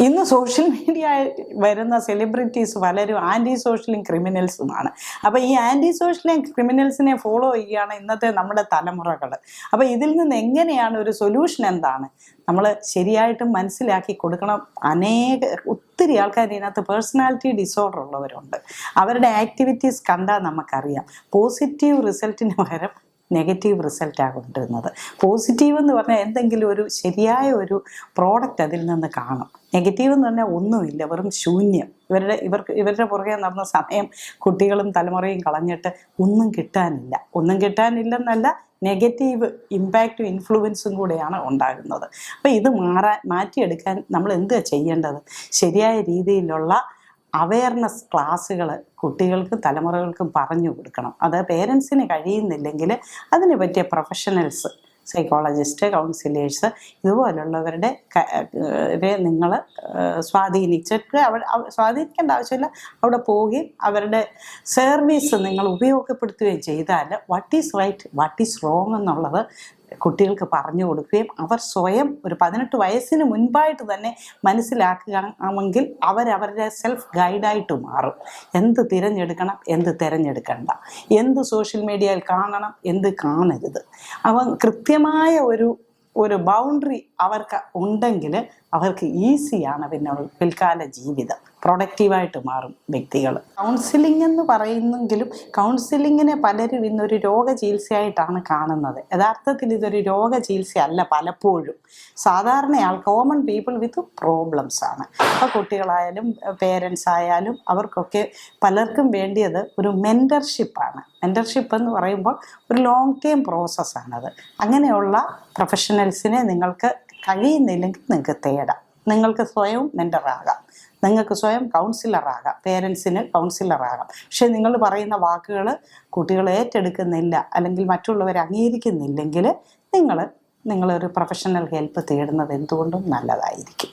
ഇന്ന് social media വരുന്ന celebrities പലരും ആൻറ്റി സോഷ്യലും ക്രിമിനൽസുമാണ്. അപ്പോൾ ഈ ആൻറ്റി സോഷ്യലും ക്രിമിനൽസിനെ ഫോളോ ചെയ്യുകയാണ് ഇന്നത്തെ നമ്മുടെ തലമുറകൾ. അപ്പോൾ ഇതിൽ നിന്ന് എങ്ങനെയാണ് ഒരു സൊല്യൂഷൻ എന്താണ് നമ്മൾ ശരിയായിട്ടും മനസ്സിലാക്കി കൊടുക്കണം. ഒത്തിരി ആൾക്കാർ ഇതിനകത്ത് പേഴ്സണാലിറ്റി ഡിസോർഡർ ഉള്ളവരുണ്ട്. അവരുടെ ആക്ടിവിറ്റീസ് കണ്ടാൽ നമുക്കറിയാം പോസിറ്റീവ് റിസൾട്ടിന് പകരം നെഗറ്റീവ് റിസൾട്ടാണ് കൊണ്ടുവരുന്നത്. പോസിറ്റീവ് എന്ന് പറഞ്ഞാൽ എന്തെങ്കിലും ഒരു ശരിയായ ഒരു പ്രോഡക്റ്റ് അതിൽ നിന്ന് കാണും. നെഗറ്റീവ് എന്ന് പറഞ്ഞാൽ ഒന്നുമില്ല, വെറും ശൂന്യം. ഇവരുടെ പുറകെ നടന്ന സമയം കുട്ടികളും തലമുറയും കളഞ്ഞിട്ട് ഒന്നും കിട്ടാനില്ലെന്നല്ല, നെഗറ്റീവ് ഇമ്പാക്റ്റും ഇൻഫ്ലുവൻസും കൂടെയാണ് ഉണ്ടാകുന്നത്. അപ്പോൾ ഇത് മാറ്റിയെടുക്കാൻ നമ്മൾ എന്താ ചെയ്യേണ്ടത്? ശരിയായ രീതിയിലുള്ള അവയർനെസ് ക്ലാസ്സുകൾ കുട്ടികൾക്കും തലമുറകൾക്കും പറഞ്ഞു കൊടുക്കണം. അത് പേരൻസിന് കഴിയുന്നില്ലെങ്കിൽ അതിന് പറ്റിയ പ്രൊഫഷണൽസ്, സൈക്കോളജിസ്റ്റ്, കൗൺസിലേഴ്സ് ഇതുപോലുള്ളവരുടെ നിങ്ങൾ സ്വാധീനിച്ചിട്ട് സ്വാധീനിക്കേണ്ട ആവശ്യമില്ല, അവിടെ പോവുകയും അവരുടെ സർവീസ് നിങ്ങൾ ഉപയോഗപ്പെടുത്തുകയും ചെയ്താൽ what is right, what is wrong എന്നുള്ളത് കുട്ടികൾക്ക് പറഞ്ഞു കൊടുക്കുകയും അവർ സ്വയം ഒരു 18 വയസ്സിന് മുൻപായിട്ട് തന്നെ മനസ്സിലാക്കുകയാണെങ്കിൽ അവരവരുടെ സെൽഫ് ഗൈഡായിട്ട് മാറും. എന്ത് തിരഞ്ഞെടുക്കണം, എന്ത് തിരഞ്ഞെടുക്കണ്ട, എന്ത് സോഷ്യൽ മീഡിയയിൽ കാണണം, എന്ത് കാണരുത്. അവൻ കൃത്യമായ ഒരു ബൗണ്ടറി അവർക്ക് ഉണ്ടെങ്കിൽ അവർക്ക് ഈസിയാണ് പിന്നെ പിൽക്കാല ജീവിതം, പ്രൊഡക്റ്റീവായിട്ട് മാറും വ്യക്തികൾ. കൗൺസിലിംഗ് എന്ന് പറയുന്നെങ്കിലും കൗൺസിലിങ്ങിനെ പലരും ഇന്നൊരു രോഗചികിത്സയായിട്ടാണ് കാണുന്നത്. യഥാർത്ഥത്തിൽ ഇതൊരു രോഗചികിത്സയല്ല. പലപ്പോഴും സാധാരണയാൾ കോമൺ പീപ്പിൾ വിത്ത് പ്രോബ്ലംസ് ആണ്. അപ്പോൾ കുട്ടികളായാലും പേരൻസ് ആയാലും അവർക്കൊക്കെ പലർക്കും വേണ്ടിയത് ഒരു മെൻറ്റർഷിപ്പാണ്. മെൻറ്റർഷിപ്പ് എന്ന് പറയുമ്പോൾ ഒരു ലോങ് ടേം പ്രോസസ്സാണത്. അങ്ങനെയുള്ള പ്രൊഫഷണൽസിനെ നിങ്ങൾക്ക് കഴിയുന്നില്ലെങ്കിൽ നിങ്ങൾക്ക് തേടാം. നിങ്ങൾക്ക് സ്വയം മെൻറ്ററാകാം, നിങ്ങൾക്ക് സ്വയം കൗൺസിലറാകാം, പേരൻസിന് കൗൺസിലറാകാം. പക്ഷെ നിങ്ങൾ പറയുന്ന വാക്കുകൾ കുട്ടികൾ ഏറ്റെടുക്കുന്നില്ല, അല്ലെങ്കിൽ മറ്റുള്ളവർ അംഗീകരിക്കുന്നില്ലെങ്കിൽ നിങ്ങളൊരു പ്രൊഫഷണൽ ഹെൽപ്പ് തേടുന്നത് എന്തുകൊണ്ടും നല്ലതായിരിക്കും.